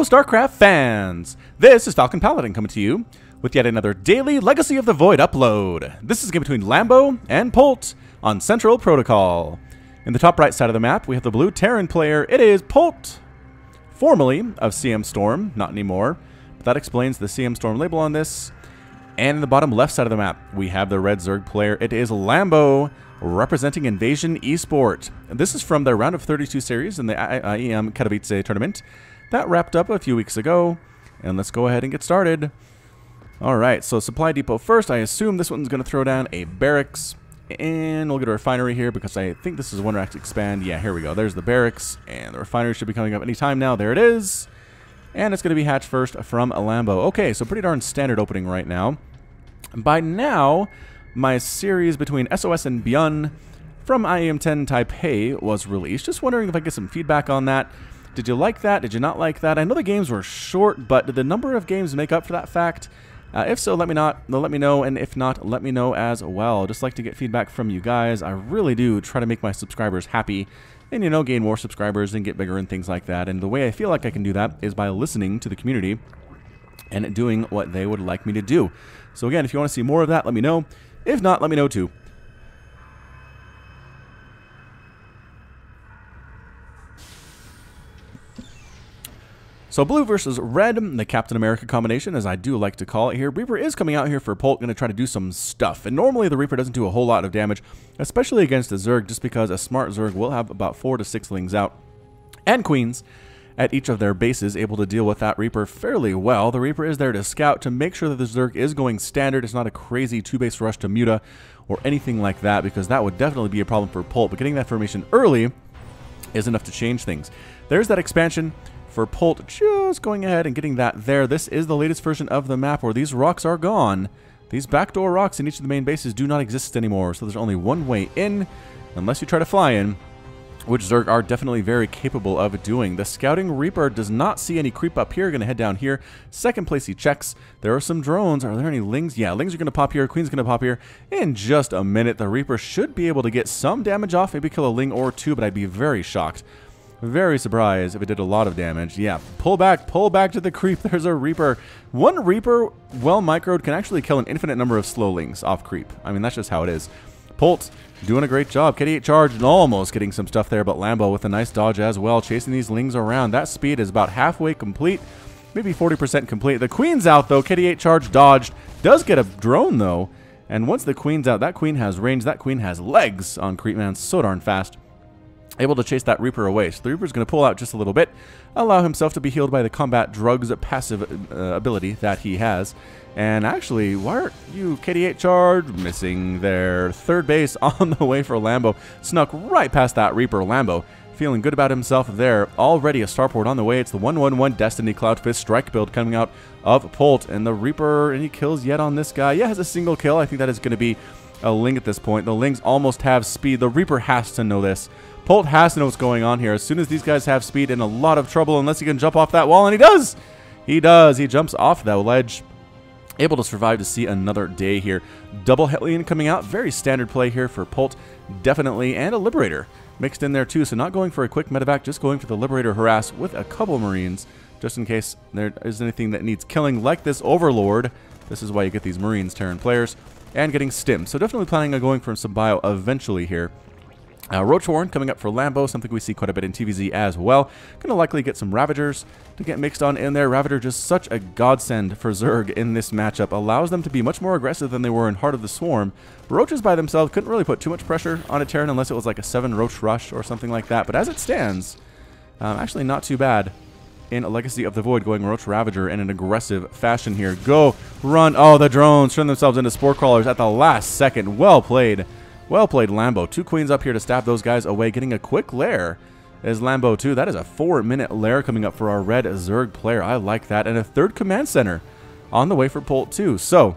StarCraft fans! This is Falcon Paladin coming to you with yet another daily Legacy of the Void upload. This is a game between Lambo and Polt on Central Protocol. In the top right side of the map, we have the blue Terran player. It is Polt, formerly of CM Storm, not anymore. But that explains the CM Storm label on this. And in the bottom left side of the map, we have the red Zerg player. It is Lambo, representing Invasion Esport. This is from their round of 32 series in the IEM Katowice tournament. That wrapped up a few weeks ago, and let's go ahead and get started. Alright, so supply depot first. I assume this one's going to throw down a barracks, and we'll get a refinery here because I think this is one to actually expand. Yeah, here we go. There's the barracks, and the refinery should be coming up any time now. There it is. And it's going to be hatched first from a Lambo. Okay, so pretty darn standard opening right now. By now, my series between SOS and Byun from IEM 10 Taipei was released. Just wondering if I get some feedback on that. Did you like that? Did you not like that? I know the games were short, but did the number of games make up for that fact? If so, let me know, and if not, let me know as well. Just like to get feedback from you guys. I really do try to make my subscribers happy and, you know, gain more subscribers and get bigger and things like that. And the way I feel like I can do that is by listening to the community and doing what they would like me to do. So again, if you want to see more of that, let me know. If not, let me know too. So blue versus red, the Captain America combination, as I do like to call it here. Reaper is coming out here for Polt, going to try to do some stuff. And normally the Reaper doesn't do a whole lot of damage, especially against a Zerg, just because a smart Zerg will have about 4 to 6 lings out and queens at each of their bases, able to deal with that Reaper fairly well. The Reaper is there to scout, to make sure that the Zerg is going standard. It's not a crazy 2-base rush to Muta or anything like that, because that would definitely be a problem for Polt. But getting that formation early is enough to change things. There's that expansion for Polt, just going ahead and getting that there. This is the latest version of the map where these rocks are gone. These backdoor rocks in each of the main bases do not exist anymore, so there's only one way in, unless you try to fly in, which Zerg are definitely very capable of doing. The Scouting Reaper does not see any creep up here. Going to head down here. Second place he checks. There are some drones. Are there any lings? Yeah, lings are going to pop here. Queen's going to pop here in just a minute. The Reaper should be able to get some damage off, maybe kill a ling or two, but I'd be very shocked. Very surprised if it did a lot of damage. Yeah, pull back to the creep. There's a Reaper. One Reaper, well microed, can actually kill an infinite number of slowlings off creep. I mean, that's just how it is. Polt doing a great job. KD8 charge and almost getting some stuff there, but Lambo with a nice dodge as well, chasing these lings around. That speed is about halfway complete, maybe 40% complete. The queen's out, though. KD8 charge dodged. Does get a drone, though. And once the queen's out, that queen has range. That queen has legs on creep, man. So darn fast. Able to chase that Reaper away. So the Reaper's going to pull out just a little bit, allow himself to be healed by the combat drugs passive ability that he has. And actually, why aren't you KD8 charge? Missing their third base on the way for Lambo. Snuck right past that Reaper. Lambo feeling good about himself there. Already a starport on the way. It's the 1/1/1 Destiny Cloudfist strike build coming out of Polt. And the Reaper, any kills yet on this guy? Yeah, has a single kill. I think that is going to be a ling at this point. The lings almost have speed. The Reaper has to know this. Polt has to know what's going on here. As soon as these guys have speed, in a lot of trouble unless he can jump off that wall, and he does! He does. He jumps off that ledge. Able to survive to see another day here. Double Hellion coming out. Very standard play here for Polt, definitely. And a Liberator mixed in there too. So not going for a quick medevac, just going for the Liberator harass with a couple Marines, just in case there is anything that needs killing, like this Overlord. This is why you get these Marines, Terran players. And getting stimmed. So definitely planning on going for some bio eventually here. Roach Warren coming up for Lambo, something we see quite a bit in TVZ as well. Going to likely get some Ravagers to get mixed on in there. Ravager just such a godsend for Zerg in this matchup. Allows them to be much more aggressive than they were in Heart of the Swarm. Roaches by themselves couldn't really put too much pressure on a Terran unless it was like a 7 Roach Rush or something like that. But as it stands, actually not too bad in a Legacy of the Void, going Roach Ravager in an aggressive fashion here. Go, run. Oh, the drones turn themselves into Spore Crawlers at the last second. Well played. Well played, Lambo. 2 queens up here to stab those guys away. Getting a quick lair is Lambo, too. That is a 4-minute lair coming up for our red Zerg player. I like that. And a 3rd command center on the way for Polt, too. So,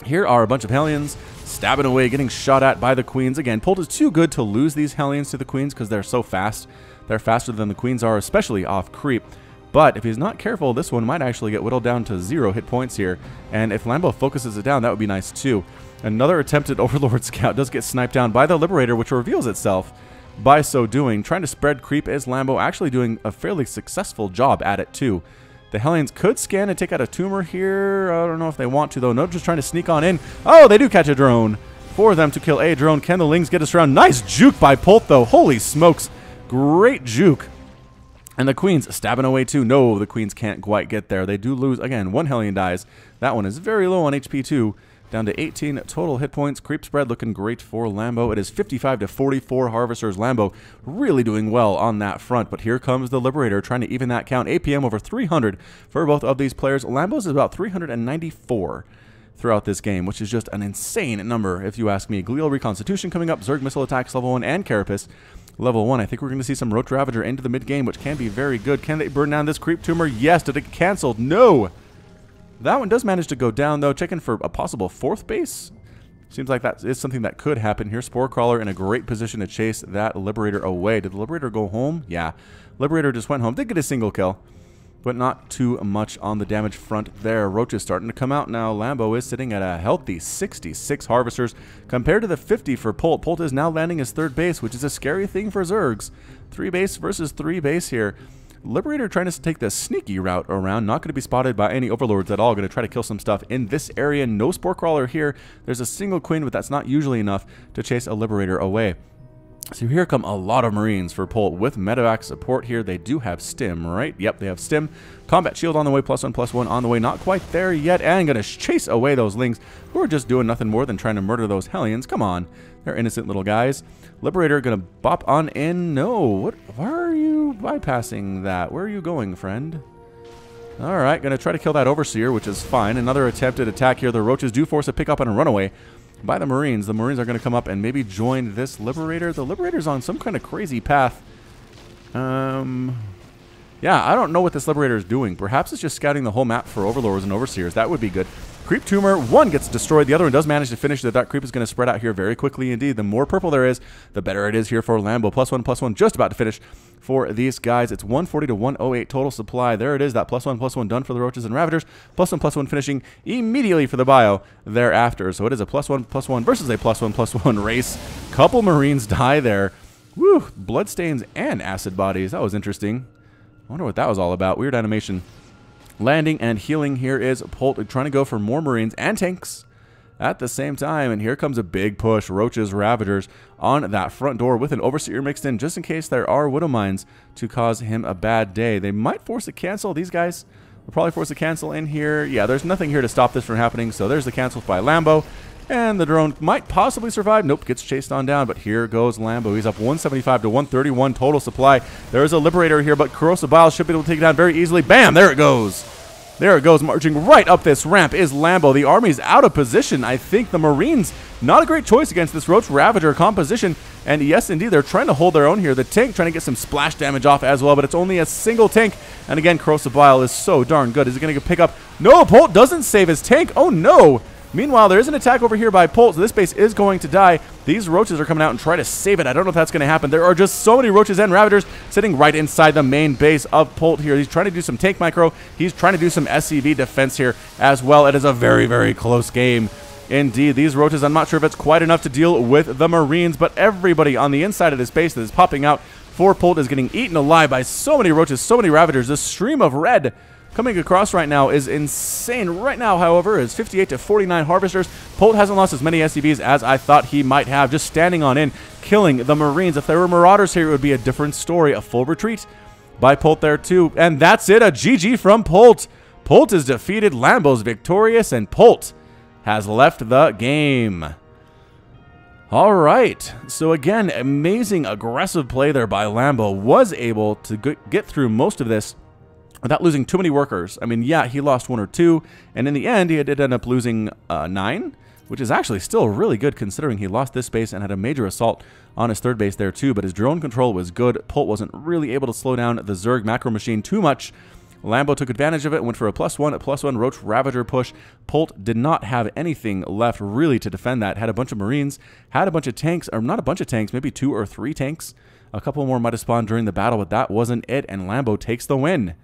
here are a bunch of Hellions stabbing away, getting shot at by the queens. Again, Polt is too good to lose these Hellions to the queens because they're so fast. They're faster than the queens are, especially off creep. But if he's not careful, this one might actually get whittled down to 0 hit points here. And if Lambo focuses it down, that would be nice, too. Another attempted Overlord Scout does get sniped down by the Liberator, which reveals itself by so doing. Trying to spread creep is Lambo, actually doing a fairly successful job at it too. The Hellions could scan and take out a tumor here. I don't know if they want to, though. No, just trying to sneak on in. Oh, they do catch a drone. For them to kill a drone. Can the Lings get us around? Nice juke by Polt, though. Holy smokes. Great juke. And the Queens stabbing away, too. No, the Queens can't quite get there. They do lose. Again, one Hellion dies. That one is very low on HP, too. Down to 18 total hit points. Creep spread looking great for Lambo. It is 55 to 44 Harvesters. Lambo really doing well on that front. But here comes the Liberator trying to even that count. APM over 300 for both of these players. Lambo's is about 394 throughout this game, which is just an insane number if you ask me. Glial Reconstitution coming up. Zerg Missile Attacks level 1 and Carapace level 1. I think we're going to see some Roach Ravager into the mid-game, which can be very good. Can they burn down this Creep Tumor? Yes. Did it get canceled? No. That one does manage to go down, though. Checking for a possible 4th base. Seems like that is something that could happen here. Spore Crawler in a great position to chase that Liberator away. Did the Liberator go home? Yeah. Liberator just went home. Did get a single kill, but not too much on the damage front there. Roach is starting to come out now. Lambo is sitting at a healthy 66 Harvesters compared to the 50 for Polt. Polt is now landing his 3rd base, which is a scary thing for Zergs. 3 base versus 3 base here. Liberator trying to take the sneaky route around. Not going to be spotted by any Overlords at all. Going to try to kill some stuff in this area. No Spore Crawler here. There's a single Queen, but that's not usually enough to chase a Liberator away. So here come a lot of Marines for Polt with medevac support here. They do have stim, right? Yep, they have stim. Combat shield on the way, +1/+1 on the way. Not quite there yet, and going to chase away those Lings who are just doing nothing more than trying to murder those Hellions. Come on. They're innocent little guys. Liberator going to bop on in. No. What? Why are you bypassing that? Where are you going, friend? All right, going to try to kill that Overseer, which is fine. Another attempted attack here. The Roaches do force a pick up and a runaway by the Marines. The Marines are going to come up and maybe join this Liberator. The Liberator's on some kind of crazy path. Yeah, I don't know what this Liberator is doing. Perhaps it's just scouting the whole map for Overlords and Overseers. That would be good. Creep Tumor, one gets destroyed. The other one does manage to finish. That creep is going to spread out here very quickly indeed. The more purple there is, the better it is here for Lambo. +1/+1 just about to finish for these guys. It's 140 to 108 total supply. There it is. That +1/+1 done for the Roaches and Ravagers. +1/+1 finishing immediately for the bio thereafter. So it is a +1/+1 versus a +1/+1 race. Couple Marines die there. Woo! Bloodstains and acid bodies. That was interesting. I wonder what that was all about. Weird animation. Landing and healing here is Polt trying to go for more Marines and tanks at the same time. And here comes a big push. Roaches, Ravagers on that front door with an Overseer mixed in just in case there are Widow Mines to cause him a bad day. They might force a cancel. These guys will probably force a cancel in here. Yeah, there's nothing here to stop this from happening. So there's the cancel by Lambo. And the drone might possibly survive. Nope, gets chased on down. But here goes Lambo. He's up 175 to 131 total supply. There is a Liberator here, but Corrosive Bile should be able to take it down very easily. Bam, there it goes. There it goes, marching right up this ramp is Lambo. The army's out of position. I think the Marines, not a great choice against this Roach Ravager composition. And yes, indeed, they're trying to hold their own here. The tank trying to get some splash damage off as well, but it's only a single tank. And again, Corrosive Bile is so darn good. Is he going to pick up? No, Polt doesn't save his tank. Oh, no. Meanwhile, there is an attack over here by Polt, so this base is going to die. These Roaches are coming out and try to save it. I don't know if that's going to happen. There are just so many Roaches and Ravagers sitting right inside the main base of Polt here. He's trying to do some tank micro. He's trying to do some SCV defense here as well. It is a very, very close game. Indeed, these Roaches, I'm not sure if it's quite enough to deal with the Marines, but everybody on the inside of this base that is popping out for Polt is getting eaten alive by so many Roaches, so many Ravagers. This stream of red coming across right now is insane. Right now, however, is 58 to 49 Harvesters. Polt hasn't lost as many SCVs as I thought he might have. Just standing on in, killing the Marines. If there were Marauders here, it would be a different story. A full retreat by Polt there too. And that's it. A GG from Polt. Polt is defeated. Lambo's victorious. And Polt has left the game. All right. So again, amazing aggressive play there by Lambo. Was able to get through most of this without losing too many workers. I mean, yeah, he lost 1 or 2, and in the end, he did end up losing 9, which is actually still really good considering he lost this base and had a major assault on his 3rd base there too, but his drone control was good. Polt wasn't really able to slow down the Zerg macro machine too much. Lambo took advantage of it, went for a +1 Roach Ravager push. Polt did not have anything left really to defend that. Had a bunch of Marines, had a bunch of tanks, or not a bunch of tanks, maybe 2 or 3 tanks. A couple more might have spawned during the battle, but that wasn't it, and Lambo takes the win.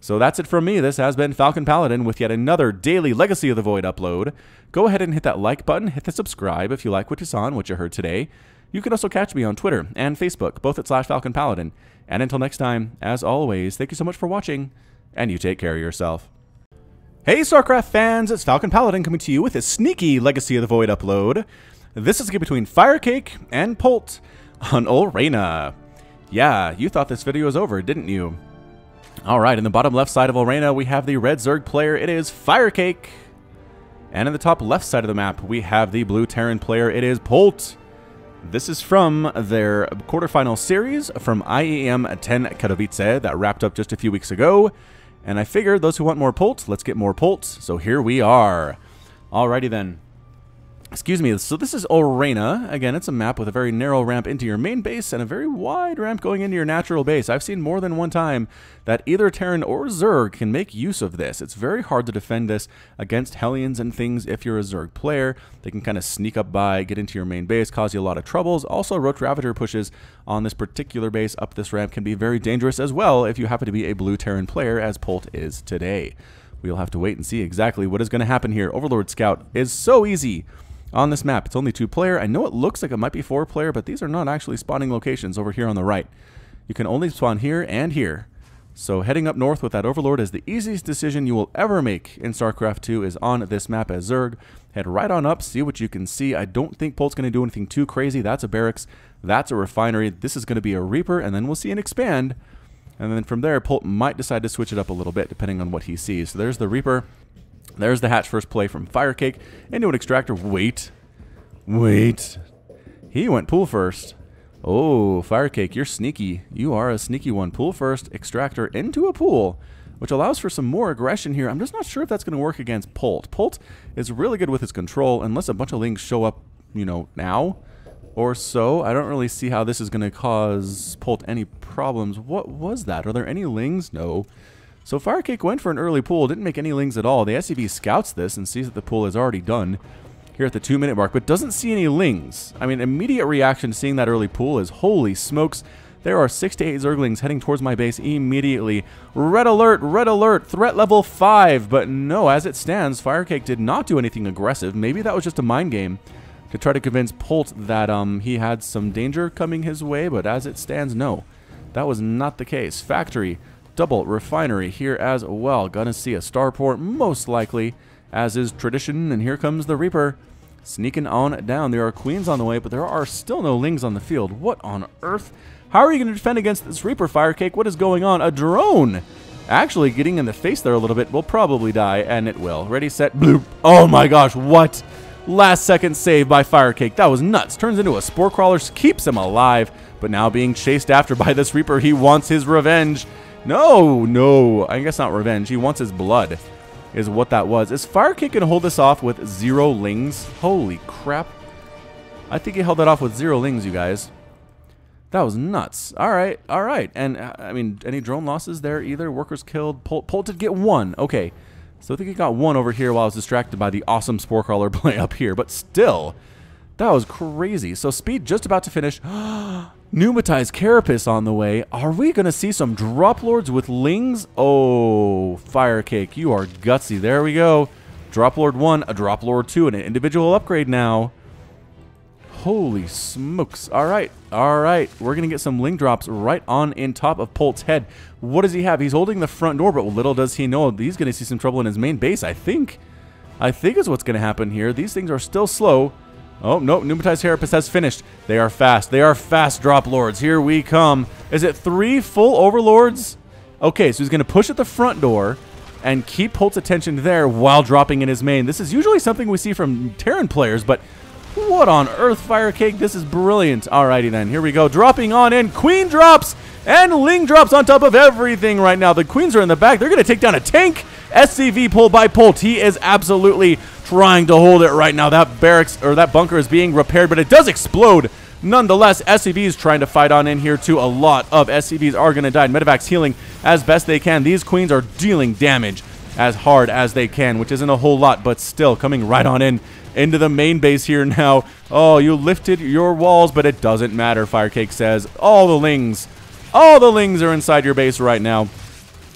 So that's it from me. This has been Falcon Paladin with yet another daily Legacy of the Void upload. Go ahead and hit that like button, hit the subscribe if you like what you saw and what you heard today. You can also catch me on Twitter and Facebook, both at /Falcon Paladin. And until next time, as always, thank you so much for watching, and you take care of yourself. Hey StarCraft fans, it's Falcon Paladin coming to you with a sneaky Legacy of the Void upload. This is a game between Firecake and Polt on Olrena. Yeah, you thought this video was over, didn't you? Alright, in the bottom left side of Olrena, we have the red Zerg player, it is Firecake. And in the top left side of the map, we have the blue Terran player, it is Polt. This is from their quarterfinal series from IEM 10 Katowice that wrapped up just a few weeks ago. And I figured those who want more Polt, let's get more Polt. So here we are. Alrighty then. Excuse me, so this is Olrena. Again, it's a map with a very narrow ramp into your main base and a very wide ramp going into your natural base. I've seen more than one time that either Terran or Zerg can make use of this. It's very hard to defend this against Hellions and things if you're a Zerg player. They can kind of sneak up by, get into your main base, cause you a lot of troubles. Also, Roach Ravager pushes on this particular base up this ramp can be very dangerous as well if you happen to be a blue Terran player, as Polt is today. We'll have to wait and see exactly what is going to happen here. Overlord Scout is so easy. On this map, it's only 2-player. I know it looks like it might be 4-player, but these are not actually spawning locations over here on the right. You can only spawn here and here. So heading up north with that Overlord is the easiest decision you will ever make in StarCraft 2 is on this map as Zerg. Head right on up, see what you can see. I don't think Polt's going to do anything too crazy. That's a barracks. That's a refinery. This is going to be a Reaper, and then we'll see an expand. And then from there, Polt might decide to switch it up a little bit, depending on what he sees. So there's the Reaper. There's the hatch first play from Firecake into an extractor. Wait. He went pool first. Oh, Firecake, you're sneaky. You are a sneaky one. Pool first, extractor into a pool, which allows for some more aggression here. I'm just not sure if that's going to work against Polt. Polt is really good with his control, unless a bunch of lings show up, you know, now or so. I don't really see how this is going to cause Polt any problems. What was that? Are there any lings? No. So Firecake went for an early pool, didn't make any lings at all. The SCV scouts this and sees that the pool is already done here at the 2-minute mark, but doesn't see any lings. I mean, immediate reaction to seeing that early pool is, holy smokes, there are 6 to 8 Zerglings heading towards my base immediately. Red alert, threat level 5. But no, as it stands, Firecake did not do anything aggressive. Maybe that was just a mind game to try to convince Polt that he had some danger coming his way, but as it stands, no. That was not the case. Factory. Double refinery here as well. Gonna see a starport most likely, as is tradition, and here comes the Reaper sneaking on down. There are queens on the way, but there are still no lings on the field. What on earth? How are you going to defend against this Reaper, Firecake? What is going on? A drone actually getting in the face there a little bit. Will probably die, and it will. Ready, set, bloop. Oh my gosh, what? Last second save by Firecake. That was nuts. Turns into a spore crawler, keeps him alive, but now being chased after by this Reaper. He wants his revenge. No, I guess not revenge. He wants his blood, is what that was. Is Firecake going to hold this off with 0 lings? Holy crap. I think he held that off with 0 lings, you guys. That was nuts. All right. And, I mean, any drone losses there either? Workers killed. Polt did get 1. Okay. So I think he got 1 over here while I was distracted by the awesome Spore Crawler play up here. But still, that was crazy. So speed just about to finish. Pneumatized Carapace on the way. Are we going to see some Drop Lords with lings? Oh, Firecake, you are gutsy. There we go. Drop Lord 1, a Drop Lord 2, and an individual upgrade now. Holy smokes. All right. We're going to get some ling drops right on in top of Polt's head. What does he have? He's holding the front door, but little does he know he's going to see some trouble in his main base, I think. Is what's going to happen here. These things are still slow. Oh, no, Pneumatized Carapace has finished. They are fast Drop Lords. Here we come. Is it 3 full Overlords? Okay, so he's going to push at the front door and keep Polt's attention there while dropping in his main. This is usually something we see from Terran players, but what on earth, Firecake? This is brilliant. Alrighty then, here we go. Dropping on in. Queen drops and ling drops on top of everything right now. The queens are in the back. They're going to take down a tank. SCV pulled by Polt. He is absolutely trying to hold it right now. That barracks, or that bunker, is being repaired, but it does explode. Nonetheless, SCVs trying to fight on in here too. A lot of SCVs are going to die. Medevac's healing as best they can. These queens are dealing damage as hard as they can, which isn't a whole lot, but still coming right on in into the main base here now. Oh, you lifted your walls, but it doesn't matter, Firecake says. All the lings are inside your base right now.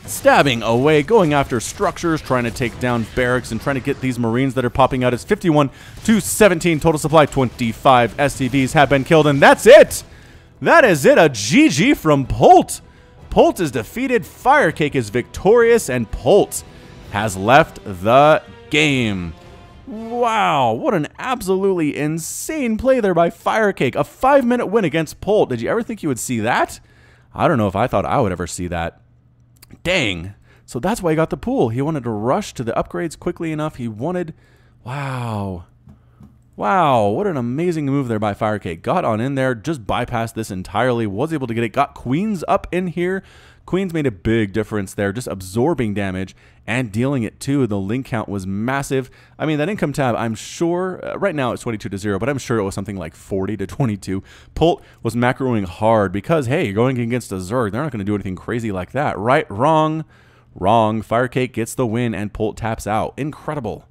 Stabbing away, going after structures, trying to take down barracks, and trying to get these Marines that are popping out. It's 51 to 17 total supply. 25 SCVs have been killed, and that's it. That is it. A GG from Polt. Polt is defeated, Firecake is victorious, and Polt has left the game. Wow, what an absolutely insane play there by Firecake. A 5-minute win against Polt. Did you ever think you would see that? I don't know if I thought I would ever see that. Dang. So that's why he got the pool. He wanted to rush to the upgrades quickly enough. He wanted... Wow. Wow, what an amazing move there by Firecake. Got on in there, just bypassed this entirely, was able to get it, got Queens up in here. Queens made a big difference there, just absorbing damage and dealing it too. The link count was massive. I mean, that income tab, I'm sure, right now it's 22-0, but I'm sure it was something like 40-22. Polt was macroing hard because, hey, you're going against a Zerg. They're not going to do anything crazy like that. Right? Wrong. Wrong. Firecake gets the win and Polt taps out. Incredible.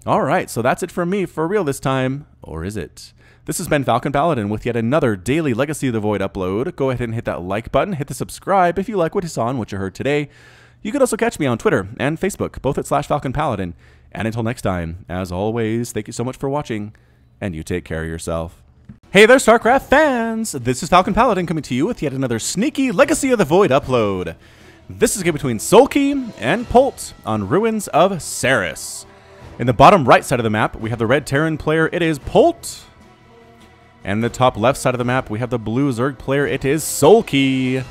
All right, so that's it from me for real this time. Or is it? This has been Falcon Paladin with yet another daily Legacy of the Void upload. Go ahead and hit that like button, hit the subscribe if you like what you saw and what you heard today. You can also catch me on Twitter and Facebook, both at /Falcon Paladin. And until next time, as always, thank you so much for watching, and you take care of yourself. Hey there, StarCraft fans! This is Falcon Paladin coming to you with yet another sneaky Legacy of the Void upload. This is a game between Sulky and Polt on Ruins of Saris. In the bottom right side of the map, we have the red Terran player, it is Polt. And in the top left side of the map, we have the blue Zerg player, it is Sulky.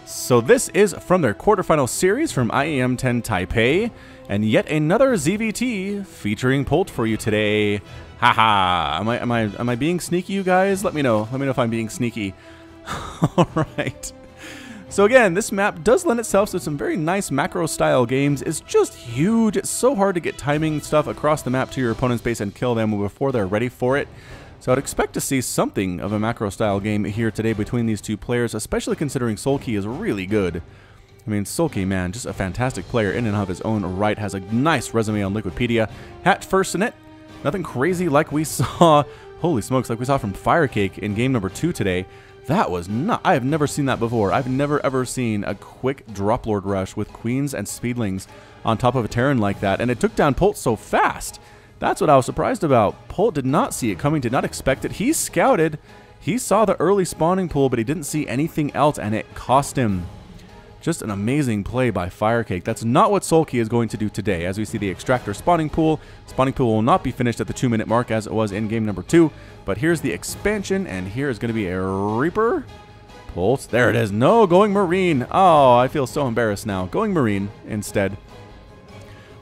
So this is from their quarterfinal series from IEM 10 Taipei, and yet another ZVT featuring Polt for you today. Haha, am I being sneaky, you guys? Let me know. Let me know if I'm being sneaky. All right. So again, this map does lend itself to some very nice macro-style games. It's just huge. It's so hard to get timing stuff across the map to your opponent's base and kill them before they're ready for it. So I'd expect to see something of a macro-style game here today between these two players, especially considering Sulky is really good. I mean, Sulky, man, just a fantastic player in and of his own right. Has a nice resume on Liquipedia. Hat first in it. Nothing crazy like we saw, holy smokes, like we saw from Firecake in game number 2 today. That was not, I have never seen that before. I've never ever seen a quick drop lord rush with Queens and Speedlings on top of a Terran like that, and it took down Polt so fast. That's what I was surprised about. Polt did not see it coming, did not expect it. He scouted, he saw the early spawning pool, but he didn't see anything else, and it cost him. Just an amazing play by Firecake. That's not what Sulky is going to do today. As we see the extractor spawning pool will not be finished at the 2-minute mark as it was in game number 2. But here's the expansion, and here is going to be a Reaper. Polt, there it is. No, going Marine. Oh, I feel so embarrassed now. Going Marine instead.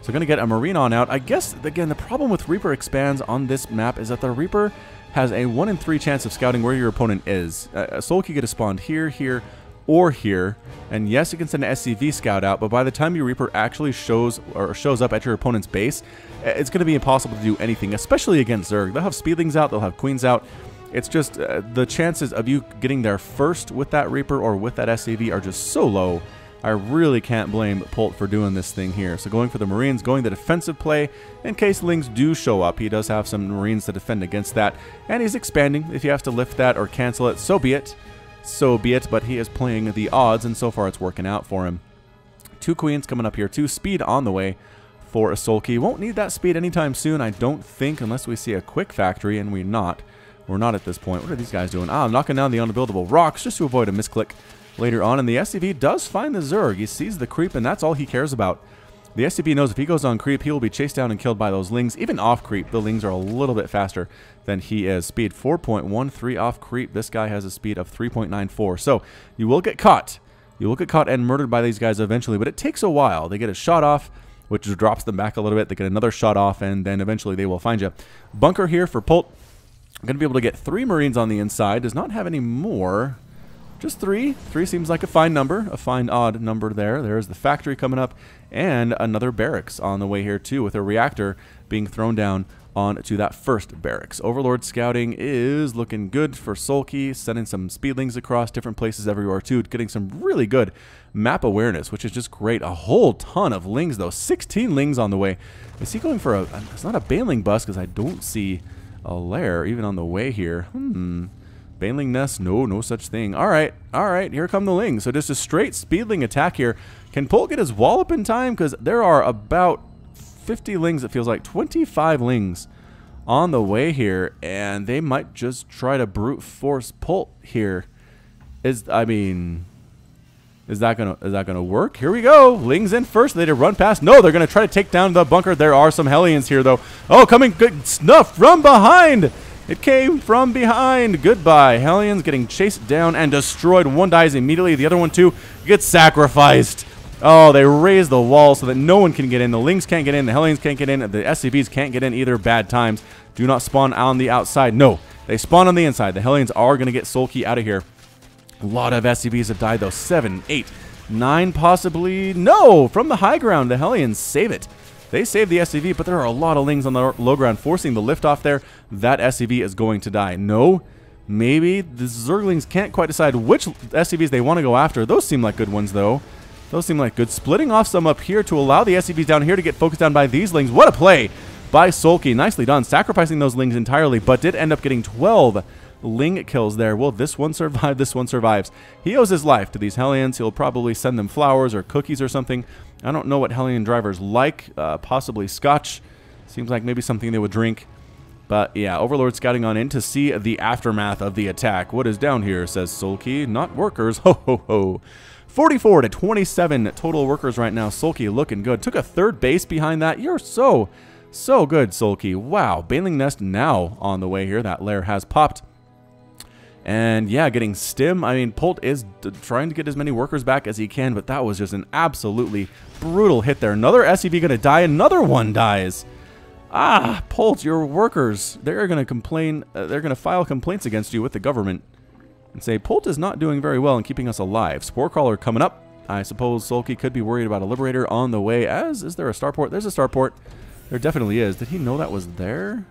So going to get a Marine on out. I guess, again, the problem with Reaper expands on this map is that the Reaper has a 1 in 3 chance of scouting where your opponent is. Sulky could have spawned here, here, or here, and yes, you can send an SCV scout out, but by the time your Reaper actually shows up at your opponent's base, it's going to be impossible to do anything, especially against Zerg. They'll have Speedlings out, they'll have Queens out. It's just the chances of you getting there first with that Reaper or with that SCV are just so low. I really can't blame Polt for doing this thing here. So going for the Marines, going the defensive play in case Lings do show up. He does have some Marines to defend against that, and he's expanding. If he has to lift that or cancel it, so be it. So be it, but he is playing the odds, and so far it's working out for him. 2 Queens coming up here, 2 speed on the way for a Sulky. Won't need that speed anytime soon, I don't think, unless we see a quick factory, and we're not. We're not at this point. What are these guys doing? Ah, knocking down the unbuildable rocks just to avoid a misclick later on, and the SCV does find the Zerg. He sees the creep, and that's all he cares about. The SCV knows if he goes on creep, he will be chased down and killed by those Lings. Even off creep, the Lings are a little bit faster than he is. Speed 4.13 off creep. This guy has a speed of 3.94. So you will get caught. You will get caught and murdered by these guys eventually, but it takes a while. They get a shot off, which drops them back a little bit. They get another shot off, and then eventually they will find you. Bunker here for Polt. I'm going to be able to get 3 Marines on the inside. Does not have any more. Just 3. 3 seems like a fine number, a fine odd number there. There's the factory coming up, and another barracks on the way here too, with a reactor being thrown down onto that first barracks. Overlord scouting is looking good for Sulky, sending some Speedlings across different places everywhere too, getting some really good map awareness, which is just great. A whole ton of Lings though, 16 Lings on the way. Is he going for it's not a Baneling bus because I don't see a lair even on the way here. Baneling nest, no such thing. All right, here come the Lings. So just a straight Speedling attack here. Can Polt get his wallop in time? Because there are about 50 Lings, it feels like, 25 Lings on the way here, and they might just try to brute force Polt here. I mean, Is that gonna work? Here we go. Lings in first. They did run past. No, they're gonna try to take down the bunker. There are some Hellions here though. Oh, coming good snuff from behind. It came from behind. Goodbye. Hellions getting chased down and destroyed. One dies immediately. The other one too gets sacrificed. Oh, they raise the wall so that no one can get in. The Lings can't get in. The Hellions can't get in. The SCVs can't get in either. Bad times. Do not spawn on the outside. No, they spawn on the inside. The Hellions are going to get Sulky out of here. A lot of SCVs have died though. 7, 8, 9 possibly. No, from the high ground, the Hellions save it. They save the SCV, but there are a lot of Lings on the low ground, forcing the lift off there. That SCV is going to die. No, maybe the Zerglings can't quite decide which SCVs they want to go after. Those seem like good ones though. Those seem like good. Splitting off some up here to allow the SCVs down here to get focused down by these Lings. What a play by Sulky. Nicely done. Sacrificing those Lings entirely, but did end up getting 12 Ling kills there. Will this one survive? This one survives. He owes his life to these Hellions. He'll probably send them flowers or cookies or something. I don't know what Hellion drivers like. Possibly scotch. Seems like maybe something they would drink. But yeah, Overlord scouting on in to see the aftermath of the attack. What is down here, says Sulky. Not workers. Ho, ho, ho. 44 to 27 total workers right now. Sulky looking good. Took a third base behind that. You're so good, Sulky. Wow. Baneling Nest now on the way here. That lair has popped. And yeah, getting stim. I mean, Polt is trying to get as many workers back as he can, but that was just an absolutely brutal hit there. Another SCV going to die. Another one dies. Ah, Polt, your workers, they're going to complain. They're going to file complaints against you with the government and say, Polt is not doing very well in keeping us alive. Spore Crawler coming up. I suppose Sulky could be worried about a Liberator on the way. Is there a starport? There's a starport. There definitely is. Did he know that was there?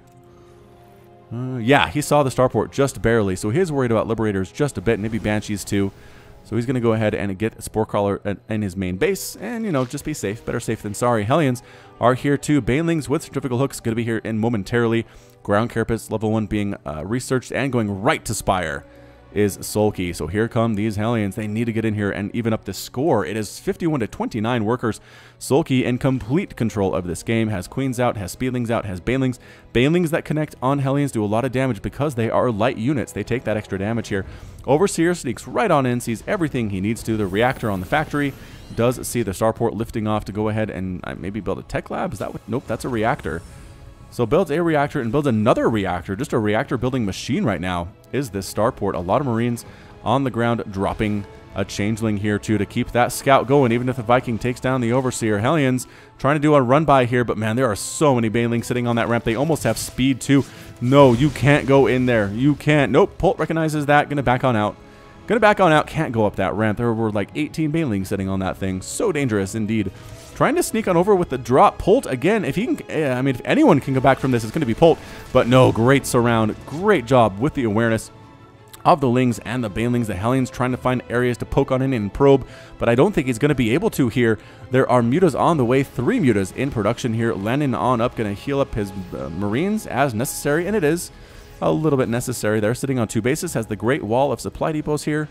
Yeah, he saw the starport just barely, so he is worried about Liberators just a bit, maybe Banshees too. So he's going to go ahead and get Spore Crawler in his main base, and, you know, just be safe. Better safe than sorry. Hellions are here too. Banelings with Centrifugal Hooks going to be here in momentarily. Ground Carapace level 1 being researched, and going right to Spire is Sulky. So here come these Hellions. They need to get in here and even up the score. It is 51 to 29 workers. Sulky in complete control of this game. Has Queens out, has Speedlings out, has Banelings. Banelings that connect on Hellions do a lot of damage because they are light units. They take that extra damage here. Overseer sneaks right on in, sees everything he needs to. The reactor on the factory does see the starport lifting off to go ahead and maybe build a tech lab. Is that what? Nope, that's a reactor. So builds a reactor and builds another reactor. Just a reactor building machine right now is this starport. A lot of Marines on the ground, dropping a Changeling here too to keep that scout going, even if the Viking takes down the Overseer. Hellions trying to do a run by here, but man, there are so many Banelings sitting on that ramp. They almost have speed too. No, you can't go in there. You can't. Nope, Polt recognizes that. Gonna back on out. Gonna back on out. Can't go up that ramp. There were like 18 Banelings sitting on that thing. So dangerous indeed. Trying to sneak on over with the drop. Polt again. If he can, I mean, if anyone can go back from this, it's going to be Polt. But no, great surround. Great job with the awareness of the Lings and the Banelings. The Hellions trying to find areas to poke on in and probe, but I don't think he's going to be able to here. There are mutas on the way. 3 mutas in production here. Landing on up, going to heal up his Marines as necessary, and it is a little bit necessary. They're sitting on 2 bases. Has the great wall of supply depots here.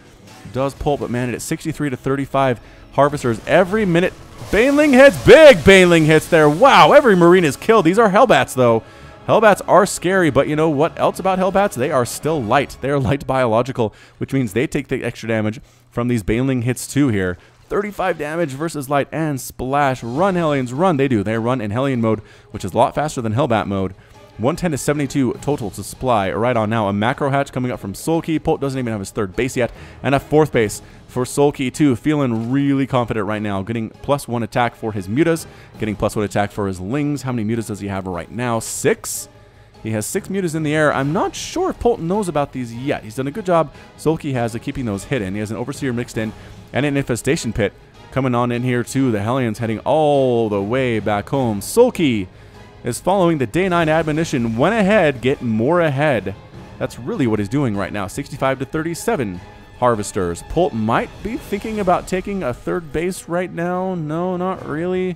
Does Polt, but man, it's 63 to 35 harvesters every minute. Baneling hits, big Baneling hits there. Wow, every Marine is killed. These are Hellbats though. Hellbats are scary, but you know what else about Hellbats? They are still light. They are light biological, which means they take the extra damage from these Baneling hits too here. 35 damage versus light and splash. Run, Hellions, run. They do. They run in Hellion mode, which is a lot faster than Hellbat mode. 110 to 72 total to supply. Right on now, a macro hatch coming up from Sulky. Polt doesn't even have his 3rd base yet, and a 4th base for Sulky too. Feeling really confident right now. Getting +1 attack for his mutas. Getting +1 attack for his Lings. How many mutas does he have right now? 6. He has 6 mutas in the air. I'm not sure if Polt knows about these yet. He's done a good job. Sulky has of keeping those hidden. He has an Overseer mixed in and an Infestation Pit coming on in here too. The Hellions heading all the way back home. Sulky is following the day 9 admonition. Went ahead, get more ahead. That's really what he's doing right now. 65 to 37 harvesters. Polt might be thinking about taking a 3rd base right now. No, not really.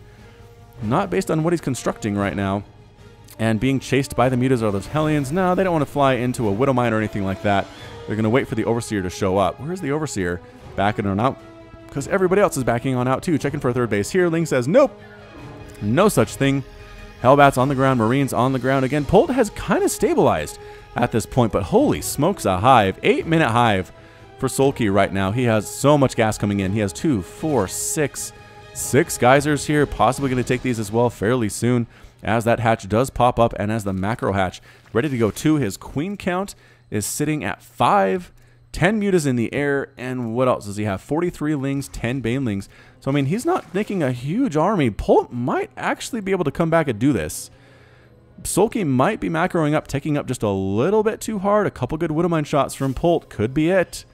Not based on what he's constructing right now. And being chased by the mutas are those Hellions. No, they don't want to fly into a Widow Mine or anything like that. They're going to wait for the Overseer to show up. Where's the Overseer? Backing on out. Because everybody else is backing on out too. Checking for a 3rd base here. Ling says, nope. No such thing. Hellbats on the ground, Marines on the ground again. Polt has kind of stabilized at this point, but holy smokes, a hive. 8-minute hive for Sulky right now. He has so much gas coming in. He has 2, 4, 6 geysers here. Possibly going to take these as well fairly soon as that hatch does pop up and as the macro hatch ready to go too. His queen count is sitting at 5. 10 mutas in the air, and what else does he have? 43 lings, 10 banelings. So, I mean, he's not making a huge army. Polt might actually be able to come back and do this. Sulky might be macroing up, taking up just a little bit too hard. A couple good Widowmine shots from Polt. Could be it.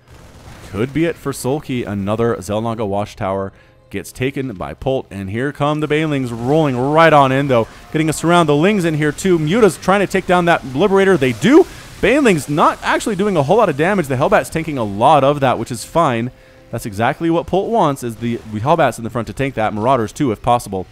Could be it for Sulky. Another Xel'Naga Watchtower gets taken by Polt, and here come the banelings rolling right on in, though. Getting us around the lings in here, too. Muta's trying to take down that Liberator. They do. Baneling's not actually doing a whole lot of damage. The Hellbat's tanking a lot of that, which is fine. That's exactly what Polt wants, is the Hellbats in the front to tank that. Marauders, too, if possible.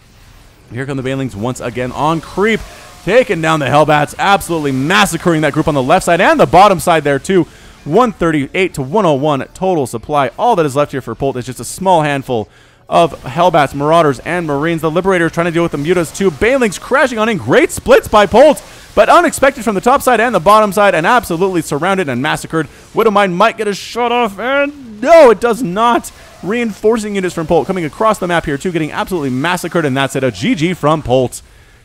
Here come the Banelings once again on creep. Taking down the Hellbats. Absolutely massacring that group on the left side and the bottom side there, too. 138 to 101 total supply. All that is left here for Polt is just a small handful of Hellbats, Marauders, and Marines. The Liberator is trying to deal with the Mutas, too. Banelings crashing on in. Great splits by Polt, but unexpected from the top side and the bottom side, and absolutely surrounded and massacred. Widowmine might get a shot off, and no, it does not. Reinforcing units from Polt coming across the map here, too, getting absolutely massacred, and that's it. A GG from Polt.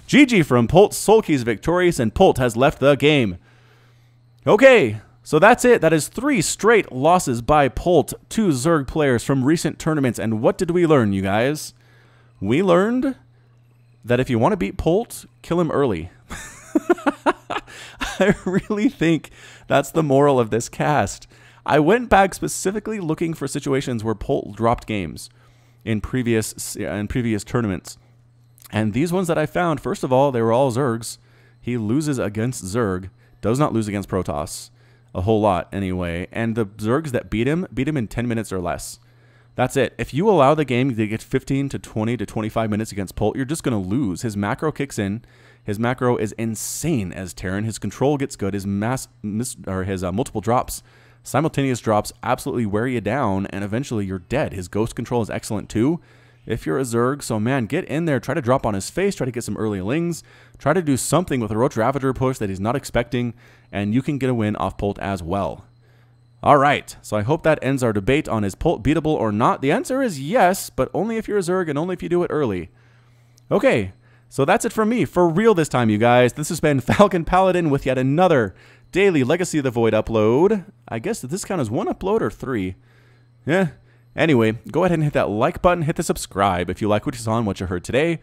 GG from Polt. Sulky's victorious, and Polt has left the game. Okay, so that's it. That is 3 straight losses by Polt, 2 Zerg players from recent tournaments. And what did we learn, you guys? We learned that if you want to beat Polt, kill him early. I really think that's the moral of this cast. I went back specifically looking for situations where Polt dropped games in previous tournaments. And these ones that I found, first of all, they were all Zergs. He loses against Zerg, does not lose against Protoss. A whole lot, anyway. And the Zergs that beat him in 10 minutes or less. That's it. If you allow the game to get 15 to 20 to 25 minutes against Polt, you're just going to lose. His macro kicks in. His macro is insane as Terran. His control gets good. His multiple drops, simultaneous drops, absolutely wear you down, and eventually you're dead. His ghost control is excellent too, if you're a Zerg. So man, get in there, try to drop on his face, try to get some early lings, try to do something with a Roach Ravager push that he's not expecting, and you can get a win off Polt as well. All right, so I hope that ends our debate on is Polt beatable or not. The answer is yes, but only if you're a Zerg and only if you do it early. Okay, so that's it from me, for real this time, you guys. This has been Falcon Paladin with yet another daily Legacy of the Void upload. I guess that this count as 1 upload or 3. Yeah. Anyway, go ahead and hit that like button, hit the subscribe if you like what you saw and what you heard today.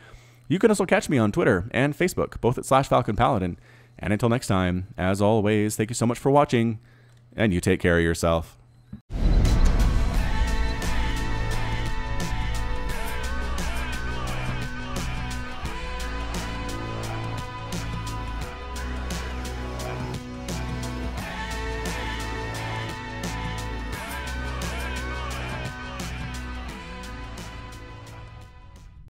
You can also catch me on Twitter and Facebook, both at /FalconPaladin. And until next time, as always, thank you so much for watching, and you take care of yourself.